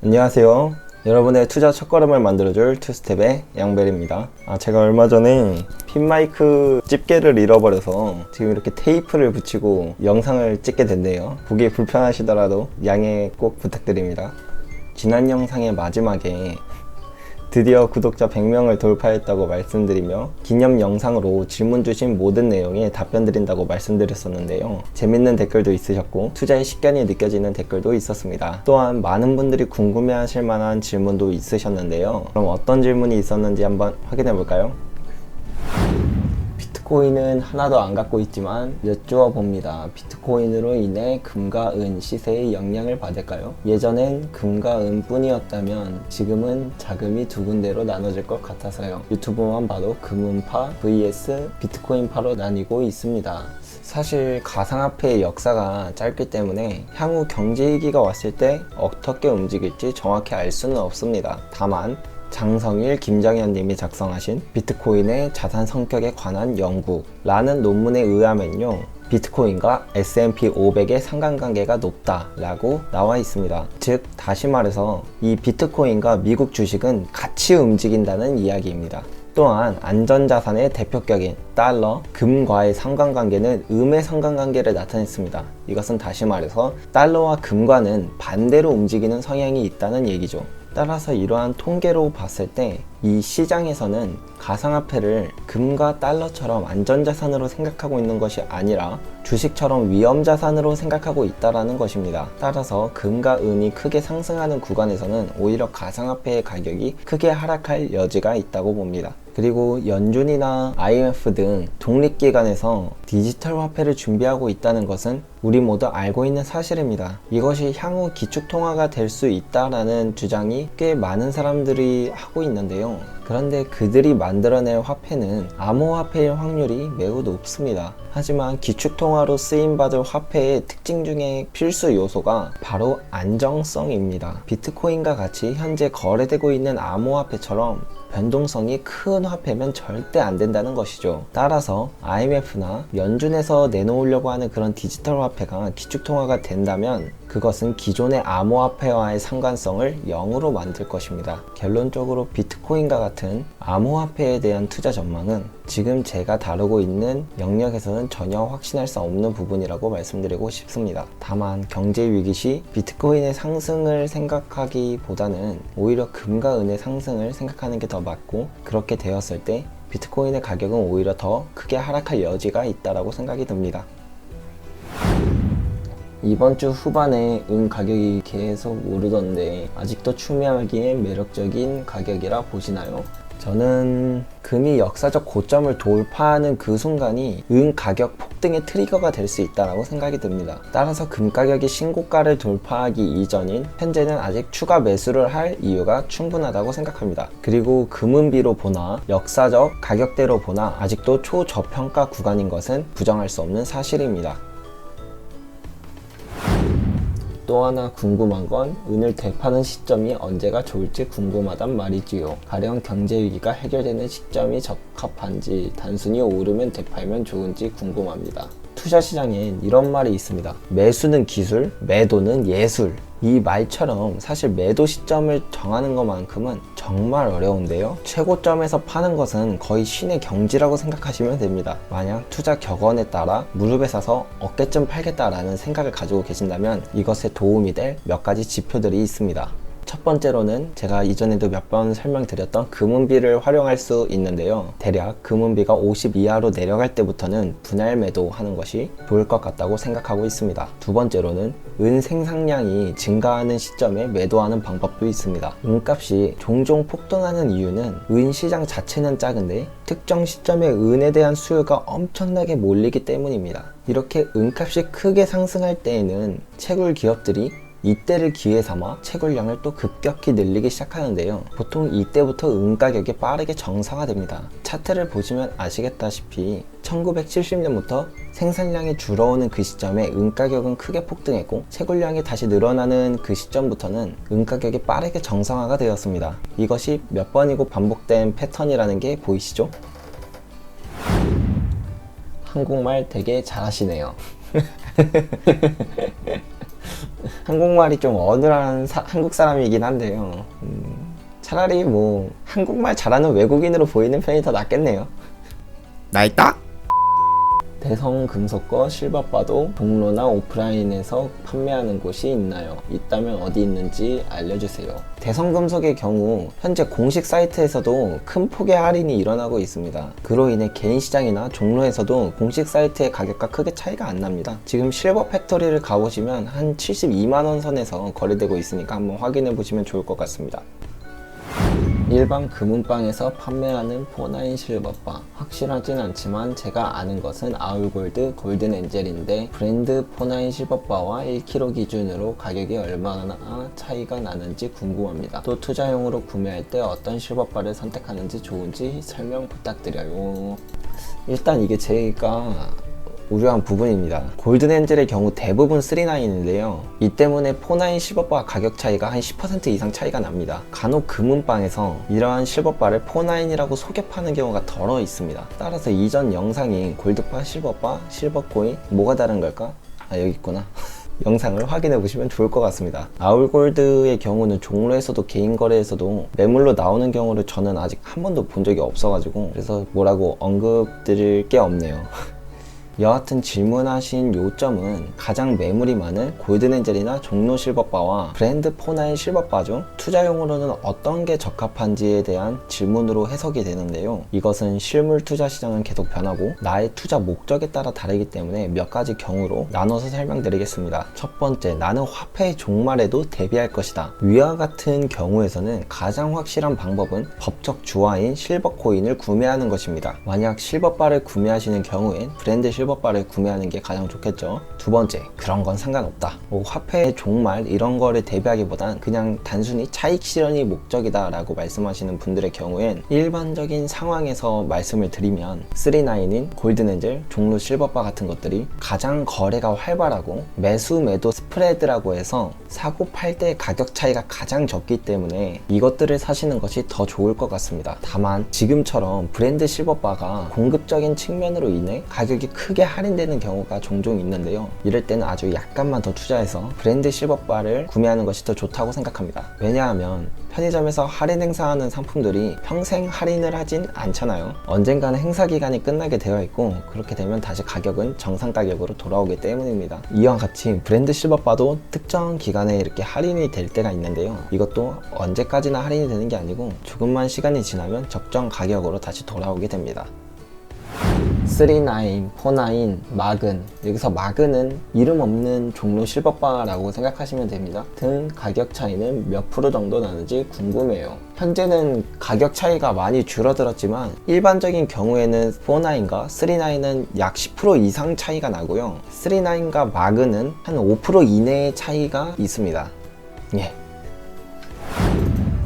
안녕하세요. 여러분의 투자 첫걸음을 만들어줄 투스텝의 양벨입니다. 제가 얼마 전에 핀마이크 집게를 잃어버려서 지금 이렇게 테이프를 붙이고 영상을 찍게 됐네요. 보기 불편하시더라도 양해 꼭 부탁드립니다. 지난 영상의 마지막에 드디어 구독자 100명을 돌파했다고 말씀드리며 기념 영상으로 질문 주신 모든 내용에 답변 드린다고 말씀드렸었는데요. 재밌는 댓글도 있으셨고 투자의 식견이 느껴지는 댓글도 있었습니다. 또한 많은 분들이 궁금해하실 만한 질문도 있으셨는데요. 그럼 어떤 질문이 있었는지 한번 확인해 볼까요? 비트코인은 하나도 안 갖고 있지만 여쭈어 봅니다. 비트코인으로 인해 금과 은 시세에 영향을 받을까요? 예전엔 금과 은 뿐이었다면 지금은 자금이 두 군데로 나눠질 것 같아서요. 유튜브만 봐도 금은파 vs 비트코인파로 나뉘고 있습니다. 사실 가상화폐의 역사가 짧기 때문에 향후 경제위기가 왔을 때 어떻게 움직일지 정확히 알 수는 없습니다. 다만 장성일, 김정현 님이 작성하신 비트코인의 자산 성격에 관한 연구라는 논문에 의하면요, 비트코인과 S&P 500의 상관관계가 높다라고 나와 있습니다. 즉 다시 말해서 이 비트코인과 미국 주식은 같이 움직인다는 이야기입니다. 또한 안전자산의 대표격인 달러, 금과의 상관관계는 음의 상관관계를 나타냈습니다. 이것은 다시 말해서 달러와 금과는 반대로 움직이는 성향이 있다는 얘기죠. 따라서 이러한 통계로 봤을 때 이 시장에서는 가상화폐를 금과 달러처럼 안전자산으로 생각하고 있는 것이 아니라 주식처럼 위험자산으로 생각하고 있다는 것입니다. 따라서 금과 은이 크게 상승하는 구간에서는 오히려 가상화폐의 가격이 크게 하락할 여지가 있다고 봅니다. 그리고 연준이나 IMF 등 독립기관에서 디지털 화폐를 준비하고 있다는 것은 우리 모두 알고 있는 사실입니다. 이것이 향후 기축통화가 될 수 있다라는 주장이 꽤 많은 사람들이 하고 있는데요. 그런데 그들이 만들어낼 화폐는 암호화폐일 확률이 매우 높습니다. 하지만 기축통화로 쓰임받을 화폐의 특징 중에 필수 요소가 바로 안정성입니다. 비트코인과 같이 현재 거래되고 있는 암호화폐처럼 변동성이 큰 화폐면 절대 안 된다는 것이죠. 따라서 IMF나 연준에서 내놓으려고 하는 그런 디지털 화폐가 기축통화가 된다면 그것은 기존의 암호화폐와의 상관성을 0으로 만들 것입니다. 결론적으로 비트코인과 같은 암호화폐에 대한 투자 전망은 지금 제가 다루고 있는 영역에서는 전혀 확신할 수 없는 부분이라고 말씀드리고 싶습니다. 다만 경제 위기 시 비트코인의 상승을 생각하기보다는 오히려 금과 은의 상승을 생각하는 게 더 맞고, 그렇게 되었을 때 비트코인의 가격은 오히려 더 크게 하락할 여지가 있다고 생각이 듭니다. 이번 주 후반에 은 가격이 계속 오르던데 아직도 추미하기에 매력적인 가격이라 보시나요? 저는 금이 역사적 고점을 돌파하는 그 순간이 은 가격 폭등의 트리거가 될 수 있다고 생각이 듭니다. 따라서 금 가격이 신고가를 돌파하기 이전인 현재는 아직 추가 매수를 할 이유가 충분하다고 생각합니다. 그리고 금은비로 보나 역사적 가격대로 보나 아직도 초저평가 구간인 것은 부정할 수 없는 사실입니다. 또 하나 궁금한 건 은을 되파는 시점이 언제가 좋을지 궁금하단 말이지요. 가령 경제위기가 해결되는 시점이 적합한지, 단순히 오르면 되팔면 좋은지 궁금합니다. 투자 시장엔 이런 말이 있습니다. 매수는 기술, 매도는 예술. 이 말처럼 사실 매도 시점을 정하는 것만큼은 정말 어려운데요. 최고점에서 파는 것은 거의 신의 경지라고 생각하시면 됩니다. 만약 투자 격언에 따라 무릎에 사서 어깨쯤 팔겠다라는 생각을 가지고 계신다면 이것에 도움이 될 몇 가지 지표들이 있습니다. 첫 번째로는 제가 이전에도 몇 번 설명드렸던 금은비를 활용할 수 있는데요. 대략 금은비가 50 이하로 내려갈 때부터는 분할 매도하는 것이 좋을 것 같다고 생각하고 있습니다. 두 번째로는 은 생산량이 증가하는 시점에 매도하는 방법도 있습니다. 은값이 종종 폭등하는 이유는 은 시장 자체는 작은데 특정 시점에 은에 대한 수요가 엄청나게 몰리기 때문입니다. 이렇게 은값이 크게 상승할 때에는 채굴 기업들이 이때를 기회 삼아 채굴량을 또 급격히 늘리기 시작하는데요. 보통 이때부터 은 가격이 빠르게 정상화됩니다. 차트를 보시면 아시겠다시피 1970년부터 생산량이 줄어오는 그 시점에 은 가격은 크게 폭등했고, 채굴량이 다시 늘어나는 그 시점부터는 은 가격이 빠르게 정상화가 되었습니다. 이것이 몇 번이고 반복된 패턴이라는 게 보이시죠? 한국말 되게 잘하시네요. 한국말이 좀 어눌한 한국 사람이긴 한데요. 차라리 뭐 한국말 잘하는 외국인으로 보이는 편이 더 낫겠네요. 나 있다? 대성금속과 실버바도 종로나 오프라인에서 판매하는 곳이 있나요? 있다면 어디 있는지 알려주세요. 대성금속의 경우 현재 공식 사이트에서도 큰 폭의 할인이 일어나고 있습니다. 그로 인해 개인 시장이나 종로에서도 공식 사이트의 가격과 크게 차이가 안 납니다. 지금 실버 팩토리를 가보시면 한 72만원 선에서 거래되고 있으니까 한번 확인해 보시면 좋을 것 같습니다. 일반 금은방에서 판매하는 포나인 실버바, 확실하진 않지만 제가 아는 것은 아울골드 골든 엔젤인데 브랜드 포나인 실버바와 1kg 기준으로 가격이 얼마나 차이가 나는지 궁금합니다. 또 투자용으로 구매할 때 어떤 실버바를 선택하는지 좋은지 설명 부탁드려요. 일단 이게 제가 우려한 부분입니다. 골든 엔젤의 경우 대부분 3.9인데요. 이 때문에 4.9 실버바 가격 차이가 한 10% 이상 차이가 납니다. 간혹 금은방에서 이러한 실버바를 4.9이라고 속여 파는 경우가 덜어 있습니다. 따라서 이전 영상인 골드바, 실버바, 실버코인 뭐가 다른 걸까? 아, 여기 있구나. 영상을 확인해 보시면 좋을 것 같습니다. 아울골드의 경우는 종로에서도 개인 거래에서도 매물로 나오는 경우를 저는 아직 한 번도 본 적이 없어가지고 그래서 뭐라고 언급드릴 게 없네요. 여하튼 질문하신 요점은 가장 매물이 많은 골든엔젤이나 종로 실버바와 브랜드 4.9 실버바 중 투자용으로는 어떤 게 적합한지에 대한 질문으로 해석이 되는데요. 이것은 실물 투자 시장은 계속 변하고 나의 투자 목적에 따라 다르기 때문에 몇 가지 경우로 나눠서 설명드리겠습니다. 첫 번째, 나는 화폐의 종말에도 대비할 것이다. 위와 같은 경우에서는 가장 확실한 방법은 법적 주화인 실버코인을 구매하는 것입니다. 만약 실버바를 구매하시는 경우엔 브랜드 실버바를 구매하는 게 가장 좋겠죠. 두 번째, 그런 건 상관없다. 뭐 화폐의 종말 이런 거를 대비하기보단 그냥 단순히 차익 실현이 목적이다 라고 말씀하시는 분들의 경우엔 일반적인 상황에서 말씀을 드리면 3.9인 골든엔젤, 종로 실버바 같은 것들이 가장 거래가 활발하고 매수 매도 스프레드라고 해서 사고 팔 때 가격 차이가 가장 적기 때문에 이것들을 사시는 것이 더 좋을 것 같습니다. 다만 지금처럼 브랜드 실버바가 공급적인 측면으로 인해 가격이 크게 할인되는 경우가 종종 있는데요. 이럴 때는 아주 약간만 더 투자해서 브랜드 실버바를 구매하는 것이 더 좋다고 생각합니다. 왜냐하면 편의점에서 할인 행사하는 상품들이 평생 할인을 하진 않잖아요. 언젠가는 행사 기간이 끝나게 되어 있고 그렇게 되면 다시 가격은 정상 가격으로 돌아오기 때문입니다. 이와 같이 브랜드 실버바도 특정 기간에 이렇게 할인이 될 때가 있는데요. 이것도 언제까지나 할인이 되는 게 아니고 조금만 시간이 지나면 적정 가격으로 다시 돌아오게 됩니다. 3.9, 4.9, 마근, 여기서 마근은 이름 없는 종로 실버바라고 생각하시면 됩니다. 등 가격 차이는 몇 프로 정도 나는지 궁금해요. 현재는 가격 차이가 많이 줄어들었지만 일반적인 경우에는 4.9과 3.9는 약 10% 이상 차이가 나고요. 3.9과 마근은 한 5% 이내의 차이가 있습니다. 예.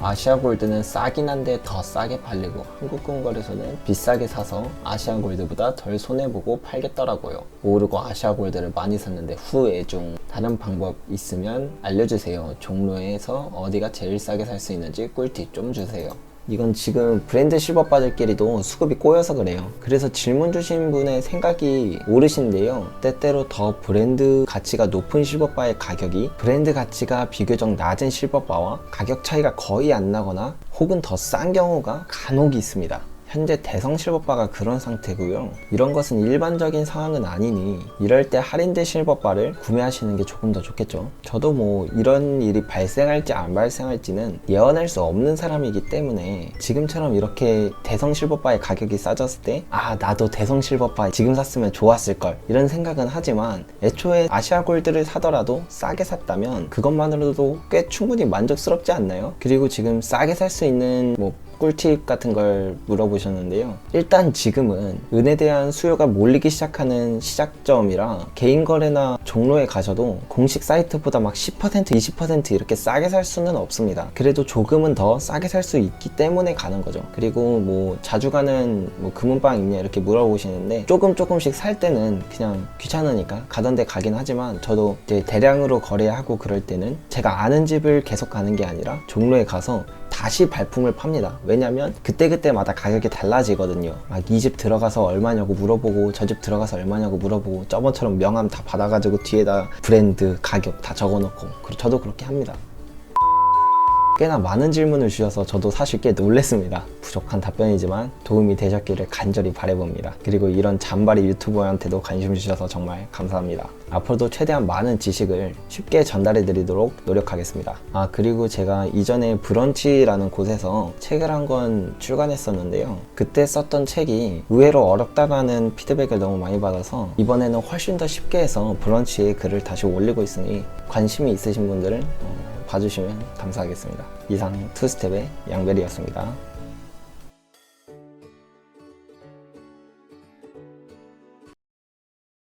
아시아골드는 싸긴 한데 더 싸게 팔리고 한국금거래소는 비싸게 사서 아시아골드보다 덜 손해보고 팔겠더라고요. 오르고 아시아골드를 많이 샀는데 후회중. 다른 방법 있으면 알려주세요. 종로에서 어디가 제일 싸게 살 수 있는지 꿀팁 좀 주세요. 이건 지금 브랜드 실버바들끼리도 수급이 꼬여서 그래요. 그래서 질문 주신 분의 생각이 옳으신데요. 때때로 더 브랜드 가치가 높은 실버바의 가격이 브랜드 가치가 비교적 낮은 실버바와 가격 차이가 거의 안 나거나 혹은 더 싼 경우가 간혹 있습니다. 현재 대성 실버바가 그런 상태고요. 이런 것은 일반적인 상황은 아니니 이럴 때 할인된 실버바를 구매하시는 게 조금 더 좋겠죠. 저도 뭐 이런 일이 발생할지 안 발생할지는 예언할 수 없는 사람이기 때문에 지금처럼 이렇게 대성 실버바의 가격이 싸졌을 때 아, 나도 대성 실버바 지금 샀으면 좋았을걸 이런 생각은 하지만 애초에 아시아골드를 사더라도 싸게 샀다면 그것만으로도 꽤 충분히 만족스럽지 않나요? 그리고 지금 싸게 살 수 있는 뭐 꿀팁 같은 걸 물어보셨는데요. 일단 지금은 은에 대한 수요가 몰리기 시작하는 시작점이라 개인 거래나 종로에 가셔도 공식 사이트보다 막 10%, 20% 이렇게 싸게 살 수는 없습니다. 그래도 조금은 더 싸게 살 수 있기 때문에 가는 거죠. 그리고 뭐 자주 가는 뭐 금은방 있냐 이렇게 물어보시는데 조금씩 살 때는 그냥 귀찮으니까 가던 데 가긴 하지만 저도 이제 대량으로 거래하고 그럴 때는 제가 아는 집을 계속 가는 게 아니라 종로에 가서 다시 발품을 팝니다. 왜냐면 그때그때마다 가격이 달라지거든요. 막 이 집 들어가서 얼마냐고 물어보고 저 집 들어가서 얼마냐고 물어보고 저번처럼 명함 다 받아가지고 뒤에다 브랜드 가격 다 적어놓고 저도 그렇게 합니다. 꽤나 많은 질문을 주셔서 저도 사실 꽤 놀랬습니다. 부족한 답변이지만 도움이 되셨기를 간절히 바라봅니다. 그리고 이런 잔바리 유튜버한테도 관심 주셔서 정말 감사합니다. 앞으로도 최대한 많은 지식을 쉽게 전달해 드리도록 노력하겠습니다. 그리고 제가 이전에 브런치라는 곳에서 책을 한 권 출간했었는데요. 그때 썼던 책이 의외로 어렵다라는 피드백을 너무 많이 받아서 이번에는 훨씬 더 쉽게 해서 브런치에 글을 다시 올리고 있으니 관심이 있으신 분들은 봐주시면 감사하겠습니다. 이상 투스텝의 양벨이었습니다.